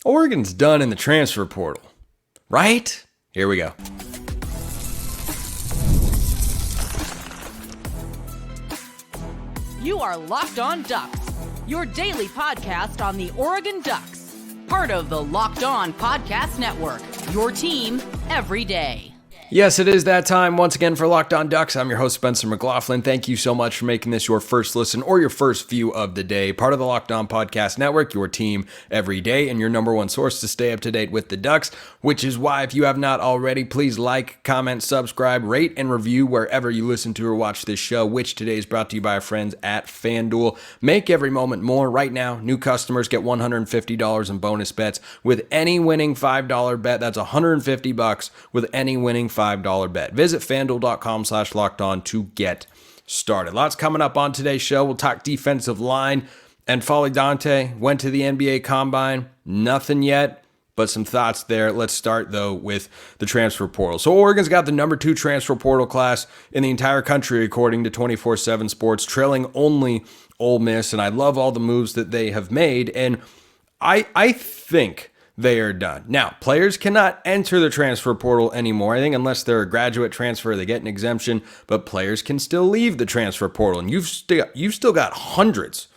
Oregon's done in the transfer portal, right? Here we go. You are Locked On Ducks, your daily podcast on the Oregon Ducks, part of the Locked On Podcast Network, your team every day. Yes, it is that time once again for Locked On Ducks. I'm your host, Spencer McLaughlin. Thank you so much for making this your first listen or your first view of the day. Part of the Locked On Podcast Network, your team every day, and your number one source to stay up to date with the Ducks, which is why if you have not already, please like, comment, subscribe, rate, and review wherever you listen to or watch this show, which today is brought to you by our friends at FanDuel. Make every moment more. Right now, new customers get $150 in bonus bets with any winning $5 bet. That's $150 with any winning $5 bet. Visit FanDuel.com/lockedon to get started. Lots coming up on today's show. We'll talk defensive line. N'Faly Dante went to the NBA Combine. Nothing yet, but some thoughts there. Let's start, though, with the transfer portal. So Oregon's got the number 2 transfer portal class in the entire country, according to 24/7 Sports, trailing only Ole Miss. And I love all the moves that they have made. And I think they are done. Now, players cannot enter the transfer portal anymore. I think unless they're a graduate transfer, they get an exemption, but players can still leave the transfer portal. And you've still got hundreds,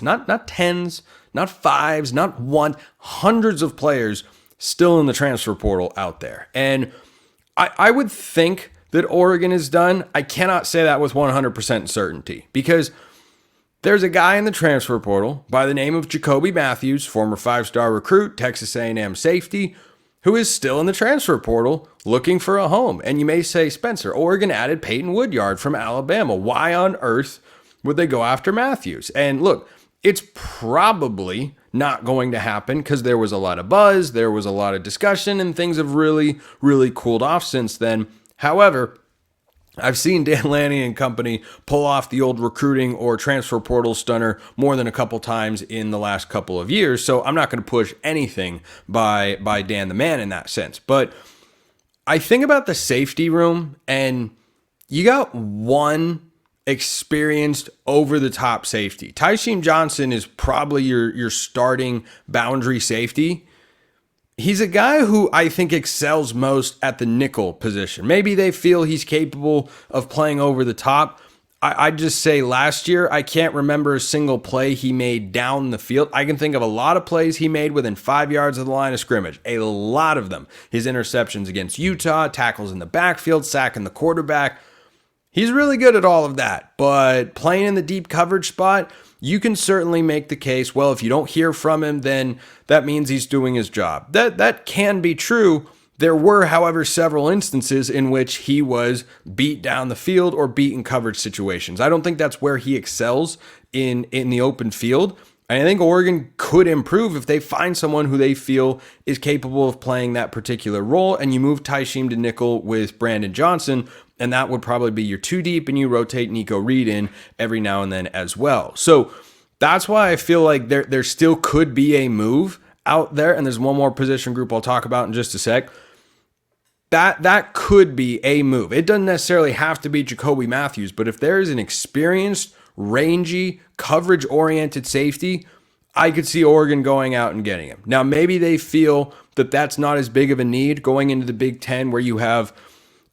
not tens, not fives, not one, hundreds of players still in the transfer portal out there. And I would think that Oregon is done. I cannot say that with 100% certainty because there's a guy in the transfer portal by the name of Jacoby Matthews, former 5-star recruit, Texas A&M safety, who is still in the transfer portal looking for a home. And you may say, Spencer, Oregon added Peyton Woodyard from Alabama. Why on earth would they go after Matthews? And look, it's probably not going to happen because there was a lot of buzz, there was a lot of discussion, and things have really, really cooled off since then. However, I've seen Dan Lanning and company pull off the old recruiting or transfer portal stunner more than a couple times in the last couple of years, so I'm not going to push anything by Dan the man in that sense. But I think about the safety room, and you got one experienced over-the-top safety. Tyshim Johnson is probably your starting boundary safety. He's a guy who I think excels most at the nickel position. Maybe they feel he's capable of playing over the top. I'd just say last year, I can't remember a single play he made down the field. I can think of a lot of plays he made within 5 yards of the line of scrimmage. A lot of them. His interceptions against Utah, tackles in the backfield, sacking the quarterback. He's really good at all of that. But playing in the deep coverage spot, you can certainly make the case, well, if you don't hear from him, then that means he's doing his job. That can be true. There were, however, several instances in which he was beat down the field or beat in coverage situations. I don't think that's where he excels in the open field. And I think Oregon could improve if they find someone who they feel is capable of playing that particular role, and you move Tyshim to nickel with Brandon Johnson, and that would probably be your 2 deep, and you rotate Nico Reed in every now and then as well. So that's why I feel like there still could be a move out there, and there's one more position group I'll talk about in just a sec. That could be a move. It doesn't necessarily have to be Jacoby Matthews, but if there is an experienced, rangy, coverage-oriented safety, I could see Oregon going out and getting him. Now, maybe they feel that that's not as big of a need going into the Big Ten where you have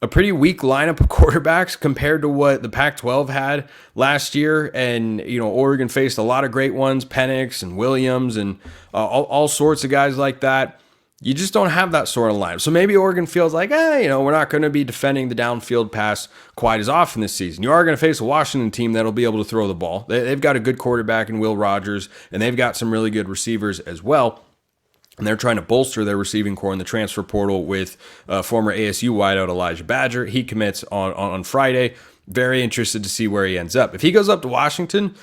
a pretty weak lineup of quarterbacks compared to what the Pac-12 had last year. And, Oregon faced a lot of great ones, Penix and Williams and all sorts of guys like that. You just don't have that sort of lineup. So maybe Oregon feels like, we're not going to be defending the downfield pass quite as often this season. You are going to face a Washington team that'll be able to throw the ball. They've got a good quarterback in Will Rogers, and they've got some really good receivers as well. And they're trying to bolster their receiving core in the transfer portal with former ASU wideout Elijah Badger. He commits on Friday. Very interested to see where he ends up. If he goes up to Washington,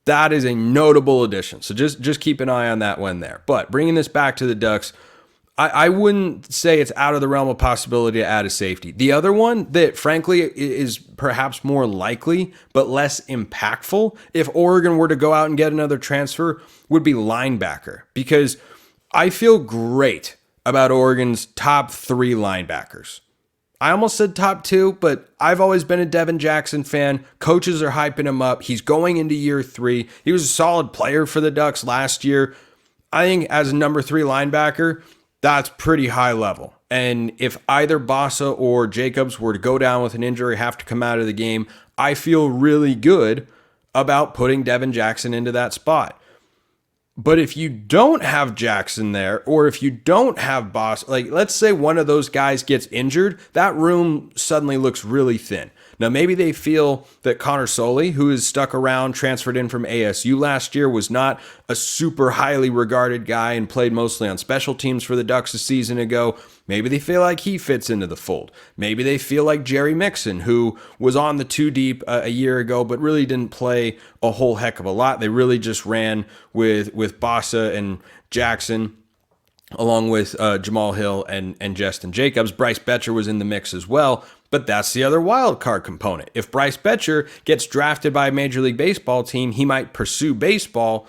that is a notable addition. So just keep an eye on that one there. But bringing this back to the Ducks, I wouldn't say it's out of the realm of possibility to add a safety. The other one that, frankly, is perhaps more likely but less impactful if Oregon were to go out and get another transfer would be linebacker. Because I feel great about Oregon's top 3 linebackers. I almost said top 2, but I've always been a Devin Jackson fan. Coaches are hyping him up. He's going into year 3. He was a solid player for the Ducks last year. I think as a number 3 linebacker, that's pretty high level. And if either Bossa or Jacobs were to go down with an injury, have to come out of the game, I feel really good about putting Devin Jackson into that spot. But if you don't have Jackson there, or if you don't have Boss, like let's say one of those guys gets injured, that room suddenly looks really thin. Now, maybe they feel that Connor Soley, who is stuck around, transferred in from ASU last year, was not a super highly regarded guy and played mostly on special teams for the Ducks a season ago. Maybe they feel like he fits into the fold. Maybe they feel like Jerry Mixon, who was on the 2 deep a year ago, but really didn't play a whole heck of a lot. They really just ran with Bossa and Jackson, along with Jamal Hill and Justin Jacobs. Bryce Betcher was in the mix as well, but that's the other wild card component. If Bryce Betcher gets drafted by a Major League Baseball team, he might pursue baseball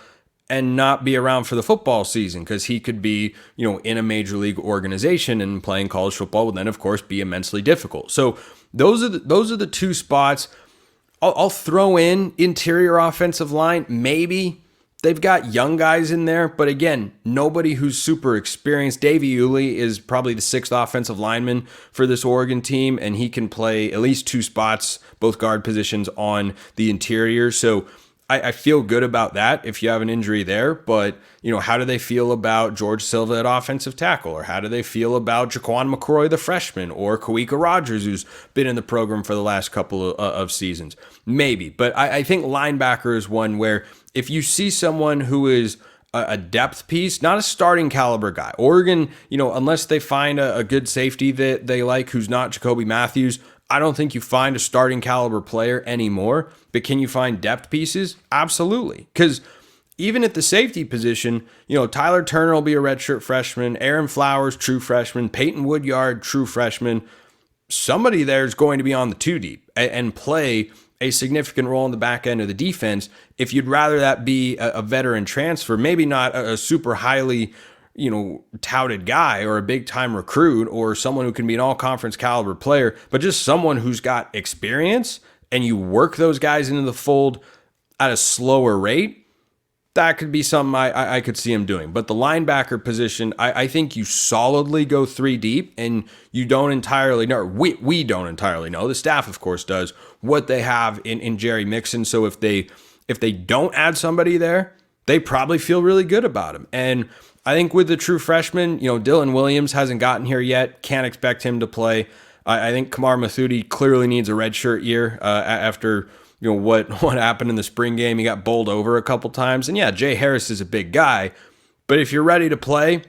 and not be around for the football season because he could be, in a major league organization, and playing college football would then, of course, be immensely difficult. So those are the 2 spots. I'll throw in interior offensive line, maybe. They've got young guys in there, but again, nobody who's super experienced. Davey Uli is probably the 6th offensive lineman for this Oregon team, and he can play at least 2 spots, both guard positions on the interior. So I feel good about that if you have an injury there, but how do they feel about George Silva at offensive tackle? Or how do they feel about Jaquan McCroy, the freshman, or Kawika Rogers, who's been in the program for the last couple of seasons? Maybe, but I think linebacker is one where if you see someone who is a depth piece, not a starting caliber guy, Oregon, unless they find a good safety that they like who's not Jacoby Matthews, I don't think you find a starting caliber player anymore, but can you find depth pieces? Absolutely. Because even at the safety position, Tyler Turner will be a redshirt freshman, Aaron Flowers, true freshman, Peyton Woodyard, true freshman. Somebody there is going to be on the 2 deep and play a significant role in the back end of the defense. If you'd rather that be a veteran transfer, maybe not a super highly touted guy or a big time recruit or someone who can be an all conference caliber player, but just someone who's got experience, and you work those guys into the fold at a slower rate, that could be something I could see him doing. But the linebacker position, I think you solidly go 3 deep, and you don't entirely know, we don't entirely know, the staff of course does, what they have in Jerry Mixon. So if they don't add somebody there, they probably feel really good about him. And I think with the true freshman, Dylan Williams hasn't gotten here yet. Can't expect him to play. I think Kamar Mathudi clearly needs a redshirt year after what happened in the spring game. He got bowled over a couple times. And yeah, Jay Harris is a big guy. But if you're ready to play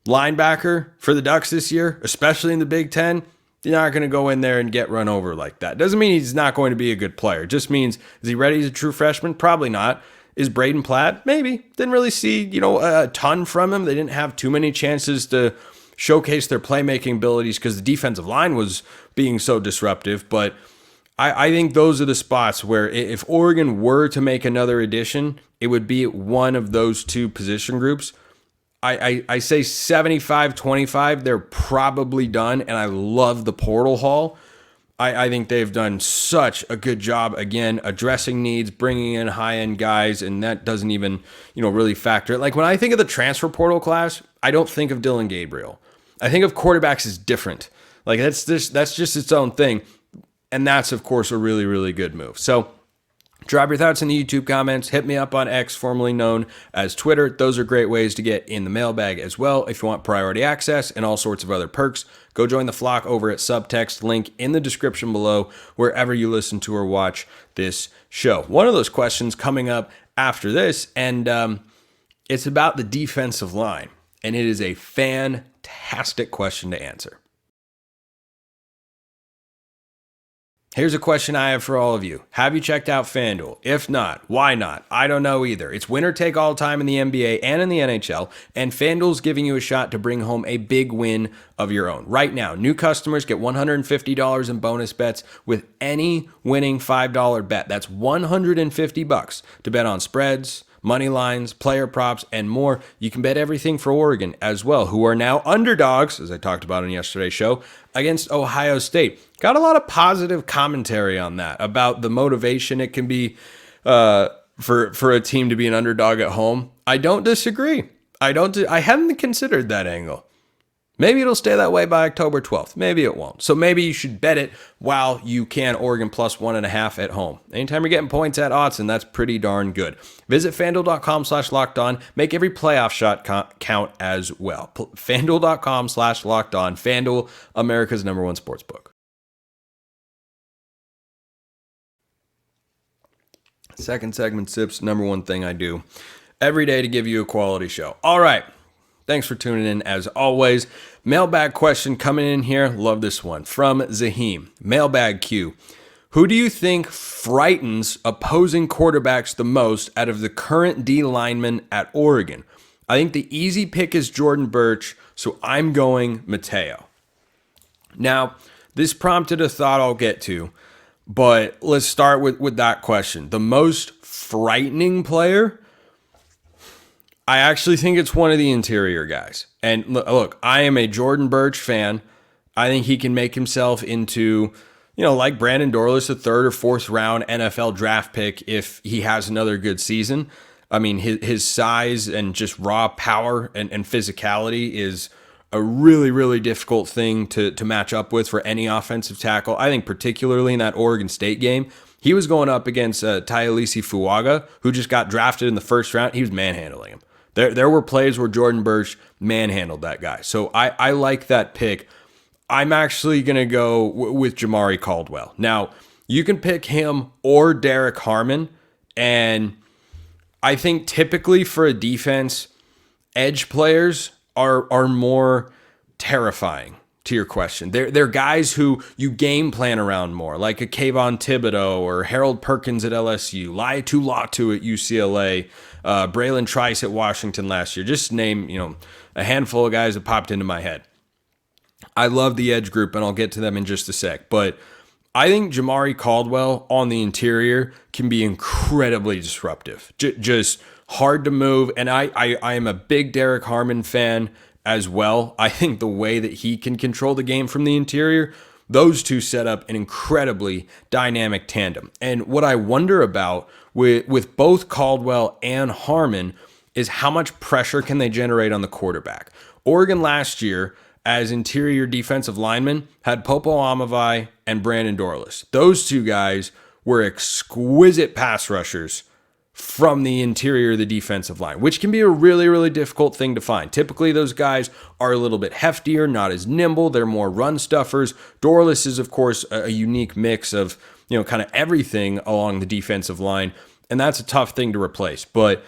linebacker for the Ducks this year, especially in the Big Ten, you're not going to go in there and get run over like that. Doesn't mean he's not going to be a good player. It just means, is he ready as a true freshman? Probably not. Is Braden Platt? Maybe. Didn't really see, a ton from him. They didn't have too many chances to showcase their playmaking abilities because the defensive line was being so disruptive. But I think those are the spots where if Oregon were to make another addition, it would be one of those 2 position groups. I say 75-25, they're probably done, and I love the portal haul. I think they've done such a good job, again, addressing needs, bringing in high-end guys, and that doesn't even, really factor. Like, when I think of the transfer portal class, I don't think of Dylan Gabriel. I think of quarterbacks as different. Like, that's just its own thing, and that's, of course, a really, really good move. So drop your thoughts in the YouTube comments. Hit me up on X, formerly known as Twitter. Those are great ways to get in the mailbag as well. If you want priority access and all sorts of other perks, go join the flock over at Subtext, link in the description below, wherever you listen to or watch this show. One of those questions coming up after this, and it's about the defensive line, and it is a fantastic question to answer. Here's a question I have for all of you. Have you checked out FanDuel? If not, why not? I don't know either. It's winner take all time in the NBA and in the NHL, and FanDuel's giving you a shot to bring home a big win of your own. Right now, new customers get $150 in bonus bets with any winning $5 bet. That's $150 to bet on spreads, money lines, player props, and more. You can bet everything for Oregon as well, who are now underdogs, as I talked about on yesterday's show, against Ohio State. Got a lot of positive commentary on that, about the motivation it can be for a team to be an underdog at home. I don't disagree. I hadn't considered that angle. Maybe it'll stay that way by October 12th. Maybe it won't. So maybe you should bet it while you can. Oregon plus 1.5 at home. Anytime you're getting points at Autzen, that's pretty darn good. Visit FanDuel.com/lockedon. Make every playoff shot count as well. FanDuel.com/lockedon. FanDuel, America's #1 sportsbook. Second segment, Sips, number one thing I do every day to give you a quality show. All right. Thanks for tuning in as always. Mailbag question coming in here. Love this one. From Zahim. Mailbag Q. Who do you think frightens opposing quarterbacks the most out of the current D linemen at Oregon? I think the easy pick is Jordan Burch, so I'm going Mateo. Now, this prompted a thought I'll get to, but let's start with that question. The most frightening player? I actually think it's one of the interior guys. And look, I am a Jordan Burch fan. I think he can make himself into, like Brandon Dorlus, a third or fourth round NFL draft pick if he has another good season. I mean, his size and just raw power and physicality is a really, really difficult thing to match up with for any offensive tackle. I think particularly in that Oregon State game, he was going up against Tyalisi Fuaga, who just got drafted in the first round. He was manhandling him. There were plays where Jordan Burch manhandled that guy. So I like that pick. I'm actually going to go with Jamari Caldwell. Now, you can pick him or Derrick Harmon. And I think typically for a defense, edge players are more terrifying to your question. They're guys who you game plan around more, like a Kayvon Thibodeau or Harold Perkins at LSU, Laiatu Latu at UCLA, Braylon Trice at Washington last year. Just name, a handful of guys that popped into my head. I love the edge group, and I'll get to them in just a sec. But I think Jamari Caldwell on the interior can be incredibly disruptive. Just hard to move. And I am a big Derrick Harmon fan as well. I think the way that he can control the game from the interior, those two set up an incredibly dynamic tandem. And what I wonder about with both Caldwell and Harmon is how much pressure can they generate on the quarterback. Oregon last year, as interior defensive linemen, had Popo Amavai and Brandon Dorlus. Those two guys were exquisite pass rushers from the interior of the defensive line, which can be a really, really difficult thing to find. Typically, those guys are a little bit heftier, not as nimble. They're more run stuffers. Dorlus is, of course, a unique mix of, kind of everything along the defensive line, and that's a tough thing to replace. But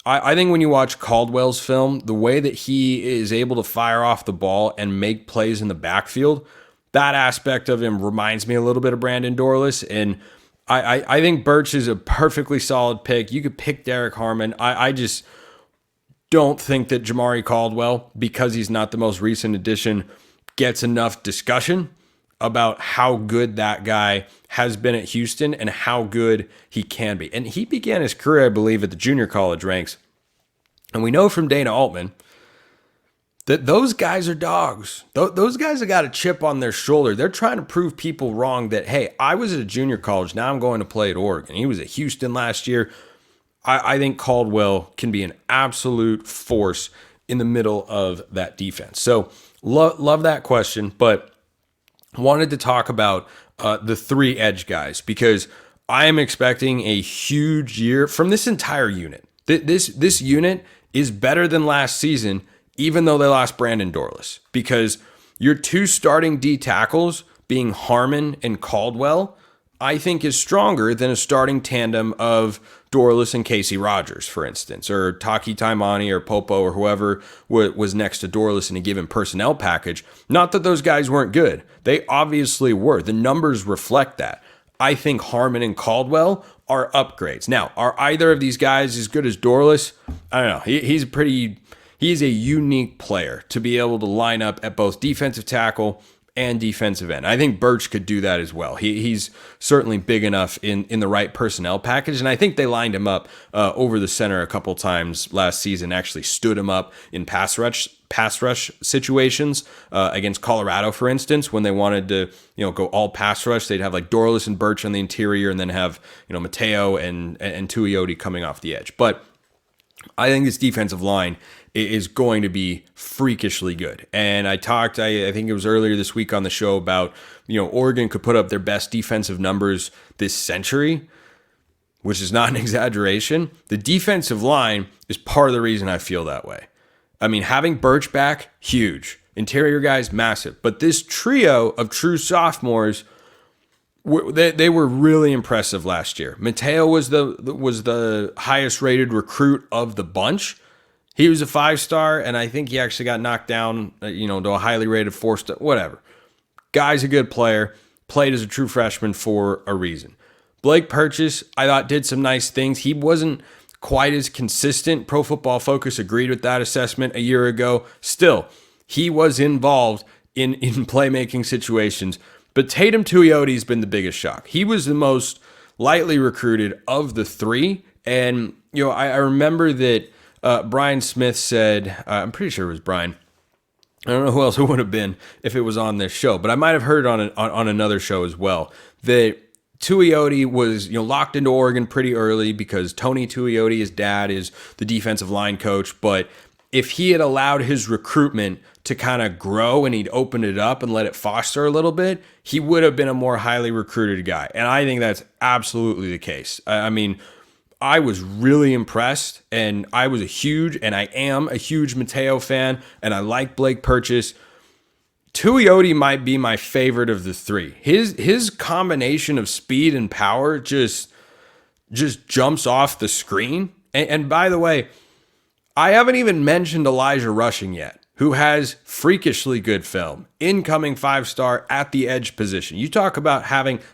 I think when you watch Caldwell's film, the way that he is able to fire off the ball and make plays in the backfield, that aspect of him reminds me a little bit of Brandon Dorlus, and I think Burch is a perfectly solid pick. You could pick Derrick Harmon. I just don't think that Jamari Caldwell, because he's not the most recent addition, gets enough discussion about how good that guy has been at Houston and how good he can be. And he began his career, I believe, at the junior college ranks. And we know from Dana Altman that those guys are dogs. Those guys have got a chip on their shoulder. They're trying to prove people wrong that, hey, I was at a junior college. Now I'm going to play at Oregon. He was at Houston last year. I think Caldwell can be an absolute force in the middle of that defense. So love that question, but wanted to talk about the three edge guys because I am expecting a huge year from this entire unit. This unit is better than last season, even though they lost Brandon Dorlus, because your two starting D tackles being Harmon and Caldwell, I think is stronger than a starting tandem of Dorlus and Casey Rogers, for instance, or Taki Taimani or Popo or whoever was next to Dorlus in a given personnel package. Not that those guys weren't good. They obviously were. The numbers reflect that. I think Harmon and Caldwell are upgrades. Now, are either of these guys as good as Dorlus? I don't know. He's a unique player to be able to line up at both defensive tackle and defensive end. I think Burch could do that as well. He's certainly big enough in the right personnel package, and I think they lined him up over the center a couple times last season, actually stood him up in pass rush situations against Colorado, for instance, when they wanted to go all pass rush. They'd have like Dorlus and Burch on the interior and then have Mateo and Tuioti coming off the edge. But I think this defensive line is going to be freakishly good. And I talked, I think it was earlier this week on the show about, Oregon could put up their best defensive numbers this century, which is not an exaggeration. The defensive line is part of the reason I feel that way. I mean, having Birch back, huge. Interior guys, massive. But this trio of true sophomores, they were really impressive last year. Mateo was the highest rated recruit of the bunch. He was a 5-star, and I think he actually got knocked down, to a highly rated 4-star, whatever. Guy's a good player, played as a true freshman for a reason. Blake Purchase, I thought, did some nice things. He wasn't quite as consistent. Pro Football Focus agreed with that assessment a year ago. Still, he was involved in playmaking situations. But Tatum Tuiyoti's been the biggest shock. He was the most lightly recruited of the three. And, I remember that Brian Smith said, I'm pretty sure it was Brian. I don't know who else it would have been if it was on this show, but I might have heard on another show as well, that Tuioti was locked into Oregon pretty early because Tony Tuioti, his dad, is the defensive line coach. But if he had allowed his recruitment to kind of grow and he'd opened it up and let it foster a little bit, he would have been a more highly recruited guy. And I think that's absolutely the case. I mean, I was really impressed, and I was and I am a huge Mateo fan, and I like Blake Purchase. Tuioti might be my favorite of the three. His combination of speed and power just jumps off the screen. And by the way, I haven't even mentioned Elijah Rushing yet, who has freakishly good film. Incoming 5-star at the edge position. You talk about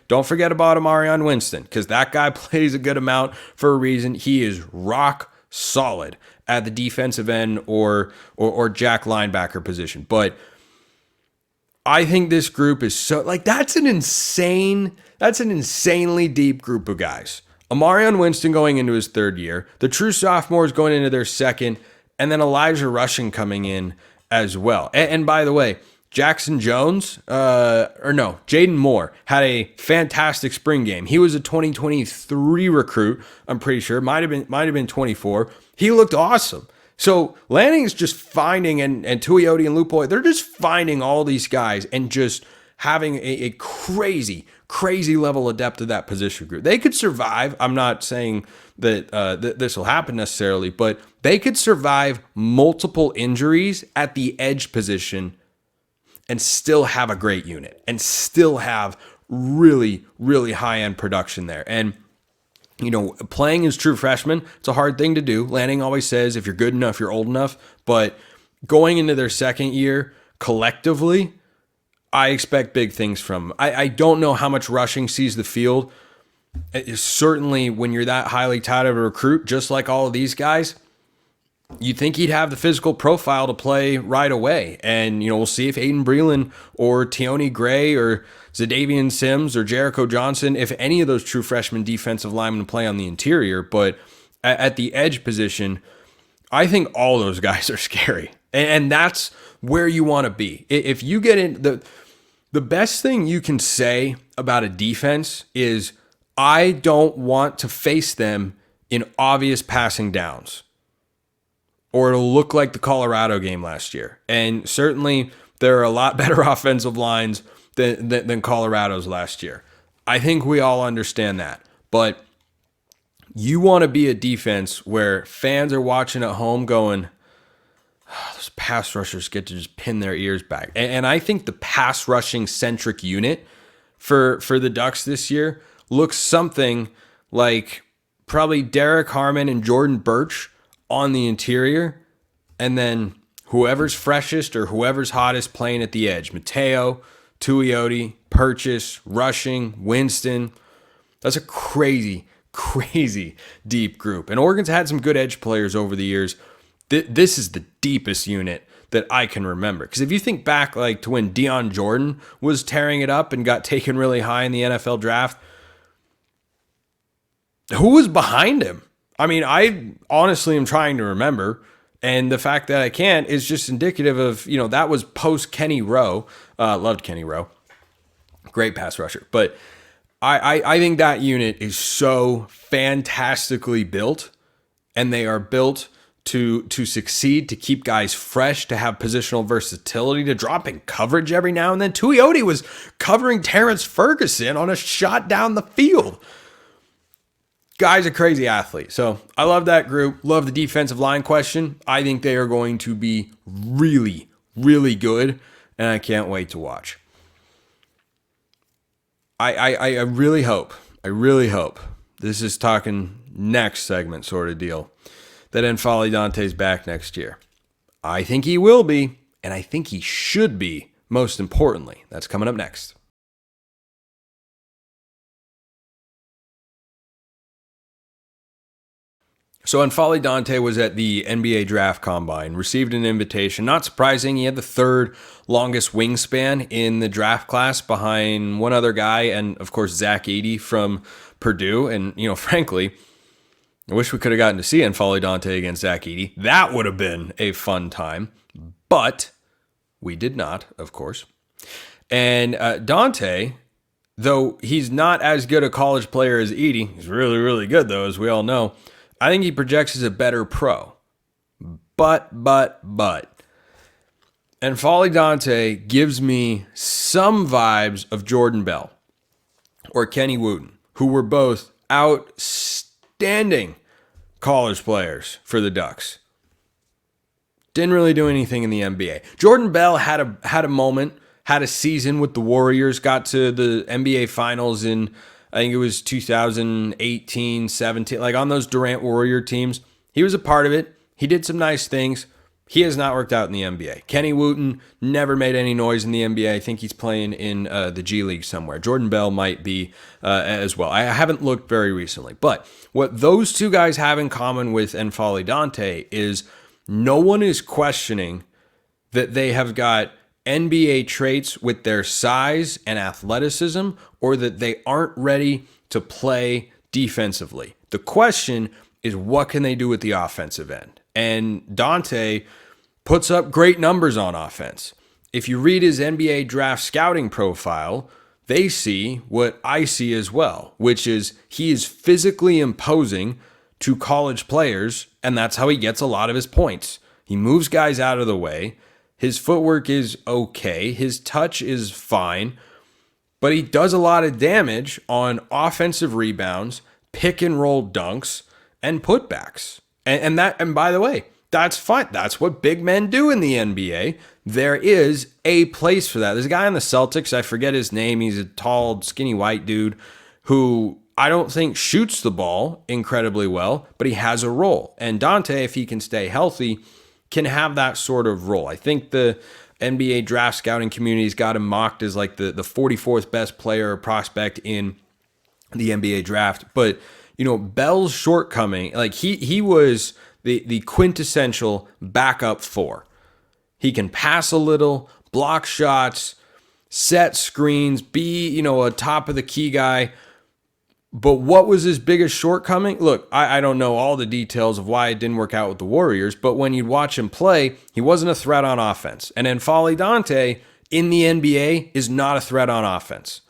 don't forget about Amarion Winston, because that guy plays a good amount for a reason. He is rock solid at the defensive end or jack linebacker position. But I think this group is that's an insanely deep group of guys. Amarion Winston going into his third year, the true sophomores going into their second, and then Elijah Rushing coming in as well. And by the way, Jaden Moore had a fantastic spring game. He was a 2023 recruit, I'm pretty sure. Might have been 24. He looked awesome. So Lanning's just finding, and Tuioti and Lupo, they're just finding all these guys and just having a crazy level of depth of that position group. They could survive. I'm not saying that this will happen necessarily, but they could survive multiple injuries at the edge position and still have a great unit and still have really, really high-end production there. And playing as true freshmen, it's a hard thing to do. Lanning always says, if you're good enough, you're old enough. But going into their second year, collectively, I expect big things from them. I don't know how much Rushing sees the field. Certainly, when you're that highly touted of a recruit, just like all of these guys, you think he'd have the physical profile to play right away. And, we'll see if Aiden Breland or Tioni Gray or Zadavian Sims or Jericho Johnson, if any of those true freshman defensive linemen play on the interior. But at the edge position, I think all those guys are scary. And that's where you want to be. If you get in, the best thing you can say about a defense is, I don't want to face them in obvious passing downs, or it'll look like the Colorado game last year. And certainly there are a lot better offensive lines than Colorado's last year. I think we all understand that. But you want to be a defense where fans are watching at home going, those pass rushers get to just pin their ears back. And I think the pass rushing centric unit for the Ducks this year looks something like probably Derrick, Harmon, and Jordan Birch on the interior, and then whoever's freshest or whoever's hottest playing at the edge. Mateo, Tuioti, Purchase, Rushing, Winston. That's a crazy deep group. And Oregon's had some good edge players over the years. This is the deepest unit that I can remember. Because if you think back to when Deion Jordan was tearing it up and got taken really high in the NFL draft, who was behind him? I mean, I honestly am trying to remember, and the fact that I can't is just indicative of, that was post Kenny Rowe. Loved Kenny Rowe. Great pass rusher. But I think that unit is so fantastically built, and they are built to succeed, to keep guys fresh, to have positional versatility, to drop in coverage every now and then. Tuioti was covering Terrence Ferguson on a shot down the field. Guy's a crazy athlete. So I love that group. Love the defensive line question. I think they are going to be really, really good, and I can't wait to watch. I really hope, this is talking next segment sort of deal, that N'Faly Dante's back next year. I think he will be, and I think he should be, most importantly. That's coming up next. So N'Faly Dante was at the NBA Draft Combine, received an invitation. Not surprising, he had the third longest wingspan in the draft class behind one other guy, and of course Zach Edey from Purdue. And, frankly, I wish we could have gotten to see N'Faly Dante against Zach Edey. That would have been a fun time, but we did not, of course. And Dante, though he's not as good a college player as Edey, he's really, really good, though, as we all know. I think he projects as a better pro. But. N'Faly Dante gives me some vibes of Jordan Bell or Kenny Wooten, who were both outstanding college players for the Ducks. Didn't really do anything in the NBA. Jordan Bell had a moment, had a season with the Warriors, got to the NBA Finals in, I think it was 2018, 17, like on those Durant Warrior teams. He was a part of it. He did some nice things. He has not worked out in the NBA. Kenny Wooten never made any noise in the NBA. I think he's playing in the G League somewhere. Jordan Bell might be as well. I haven't looked very recently. But what those two guys have in common with N'Faly Dante is no one is questioning that they have got NBA traits with their size and athleticism, or that they aren't ready to play defensively. The question is, what can they do with the offensive end? And Dante puts up great numbers on offense. If you read his NBA draft scouting profile, they see what I see as well, which is he is physically imposing to college players, and that's how he gets a lot of his points. He moves guys out of the way. His footwork is okay. His touch is fine. But he does a lot of damage on offensive rebounds, pick and roll dunks, and putbacks. And by the way, that's fine. That's what big men do in the NBA. There is a place for that. There's a guy on the Celtics, I forget his name. He's a tall, skinny white dude who I don't think shoots the ball incredibly well, but he has a role. And Dante, if he can stay healthy, can have that sort of role. I think the NBA draft scouting community's got him mocked as like the 44th best player or prospect in the NBA draft. But, Bell's shortcoming, like he was the quintessential backup four. He can pass a little, block shots, set screens, be, a top of the key guy. But what was his biggest shortcoming? Look, I don't know all the details of why it didn't work out with the Warriors, but when you'd watch him play, he wasn't a threat on offense. And N'Faly Dante in the NBA is not a threat on offense.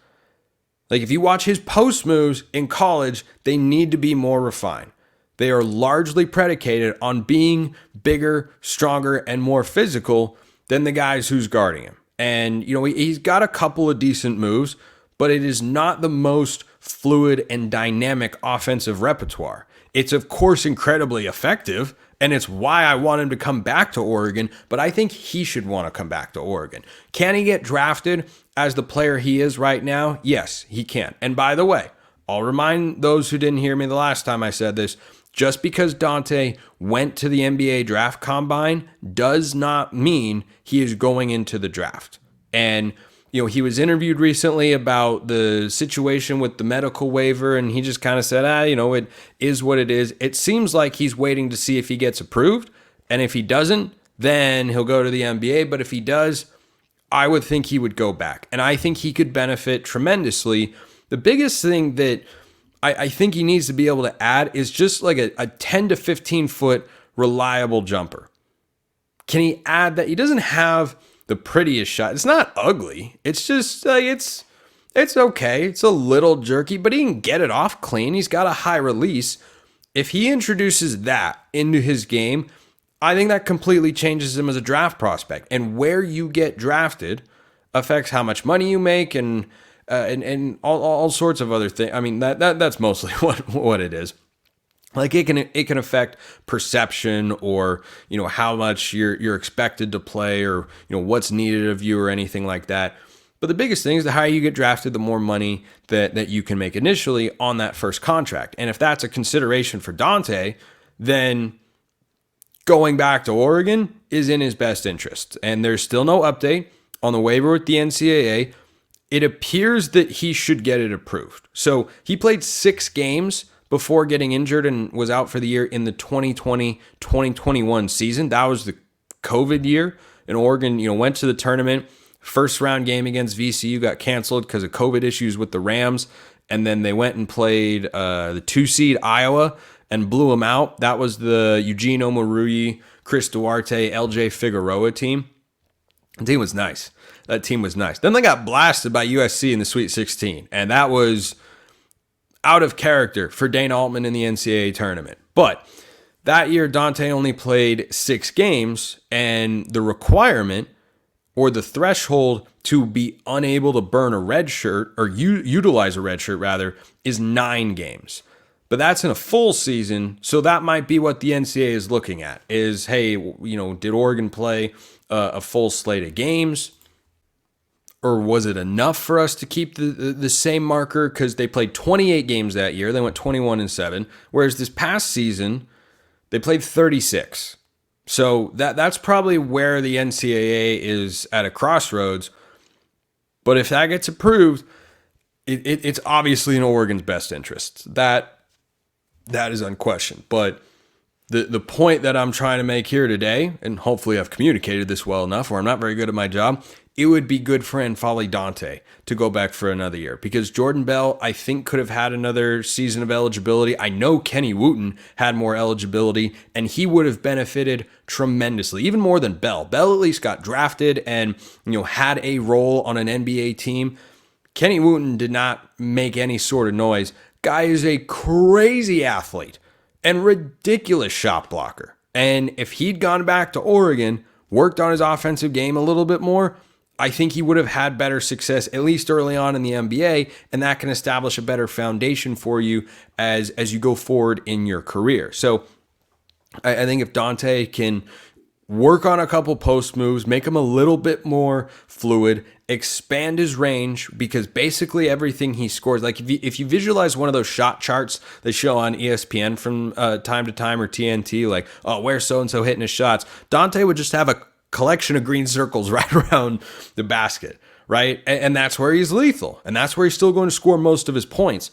Like if you watch his post moves in college, they need to be more refined. They are largely predicated on being bigger, stronger, and more physical than the guys who's guarding him. And, he's got a couple of decent moves, but it is not the most fluid and dynamic offensive repertoire. It's, of course, incredibly effective, and it's why I want him to come back to Oregon, but I think he should want to come back to Oregon. Can he get drafted as the player he is right now? Yes, he can. And by the way, I'll remind those who didn't hear me the last time I said this, just because Dante went to the NBA draft combine does not mean he is going into the draft. And he was interviewed recently about the situation with the medical waiver, and he just kind of said, it is what it is. It seems like he's waiting to see if he gets approved, and if he doesn't, then he'll go to the NBA. But if he does, I would think he would go back, and I think he could benefit tremendously. The biggest thing that I think he needs to be able to add is just like a 10 to 15 foot reliable jumper. Can he add that? He doesn't have the prettiest shot. It's not ugly. It's just it's okay. It's a little jerky, but he can get it off clean. He's got a high release. If he introduces that into his game, I think that completely changes him as a draft prospect. And where you get drafted affects how much money you make and all sorts of other things. I mean, that's mostly what it is. Like it can affect perception or, how much you're expected to play or, what's needed of you or anything like that. But the biggest thing is the higher you get drafted, the more money that you can make initially on that first contract. And if that's a consideration for Dante, then going back to Oregon is in his best interest. And there's still no update on the waiver with the NCAA. It appears that he should get it approved. So he played 6 games before getting injured and was out for the year in the 2020-2021 season. That was the COVID year. And Oregon, went to the tournament. First round game against VCU got canceled because of COVID issues with the Rams. And then they went and played the 2 seed Iowa and blew them out. That was the Eugene Omoruyi, Chris Duarte, LJ Figueroa team. The team was nice. That team was nice. Then they got blasted by USC in the Sweet 16. And that was out of character for Dana Altman in the NCAA tournament. But that year, Dante only played 6 games, and the requirement or the threshold to be unable to burn a red shirt or utilize a red shirt rather is 9 games. But that's in a full season, so that might be what the NCAA is looking at is, hey, did Oregon play a full slate of games? Or was it enough for us to keep the same marker? Because they played 28 games that year. They went 21-7. Whereas this past season, they played 36. So that's probably where the NCAA is at a crossroads. But if that gets approved, it's obviously in Oregon's best interest. That is unquestioned. But the point that I'm trying to make here today, and hopefully I've communicated this well enough, or I'm not very good at my job, it would be good for N'Faly Dante to go back for another year because Jordan Bell, I think, could have had another season of eligibility. I know Kenny Wooten had more eligibility, and he would have benefited tremendously, even more than Bell. Bell at least got drafted and had a role on an NBA team. Kenny Wooten did not make any sort of noise. Guy is a crazy athlete and ridiculous shot blocker. And if he'd gone back to Oregon, worked on his offensive game a little bit more, I think he would have had better success, at least early on in the NBA, and that can establish a better foundation for you as you go forward in your career. So I think if Dante can work on a couple post moves, make him a little bit more fluid, expand his range, because basically everything he scores, like if you visualize one of those shot charts they show on ESPN from time to time or TNT, like, oh, where's so-and-so hitting his shots? Dante would just have a collection of green circles right around the basket, right? And that's where he's lethal. And that's where he's still going to score most of his points.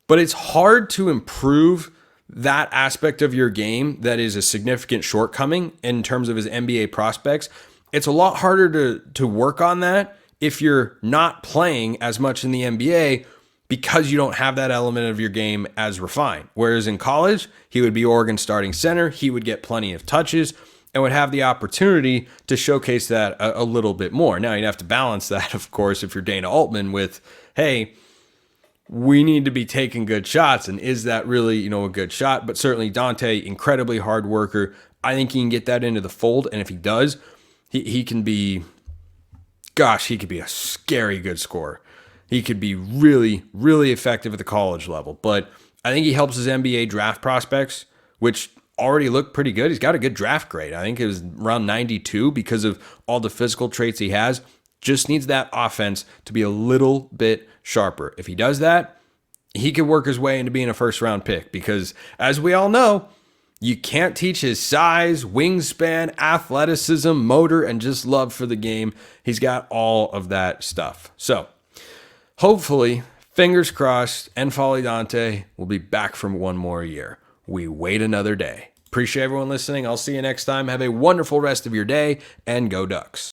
But it's hard to improve that aspect of your game that is a significant shortcoming in terms of his NBA prospects. It's a lot harder to work on that if you're not playing as much in the NBA because you don't have that element of your game as refined. Whereas in college, he would be Oregon starting center. He would get plenty of touches and would have the opportunity to showcase that a little bit more. Now, you'd have to balance that, of course, if you're Dana Altman with, hey, we need to be taking good shots. And is that really, a good shot? But certainly Dante, incredibly hard worker. I think he can get that into the fold. And if he does, he can be, he could be a scary good scorer. He could be really, really effective at the college level. But I think he helps his NBA draft prospects, which already look pretty good. He's got a good draft grade. I think it was around 92 because of all the physical traits he has. Just needs that offense to be a little bit sharper. If he does that, he could work his way into being a first-round pick because, as we all know, you can't teach his size, wingspan, athleticism, motor, and just love for the game. He's got all of that stuff. So, hopefully, fingers crossed, N'Faly Dante will be back from one more year. We wait another day. Appreciate everyone listening. I'll see you next time. Have a wonderful rest of your day, and go Ducks.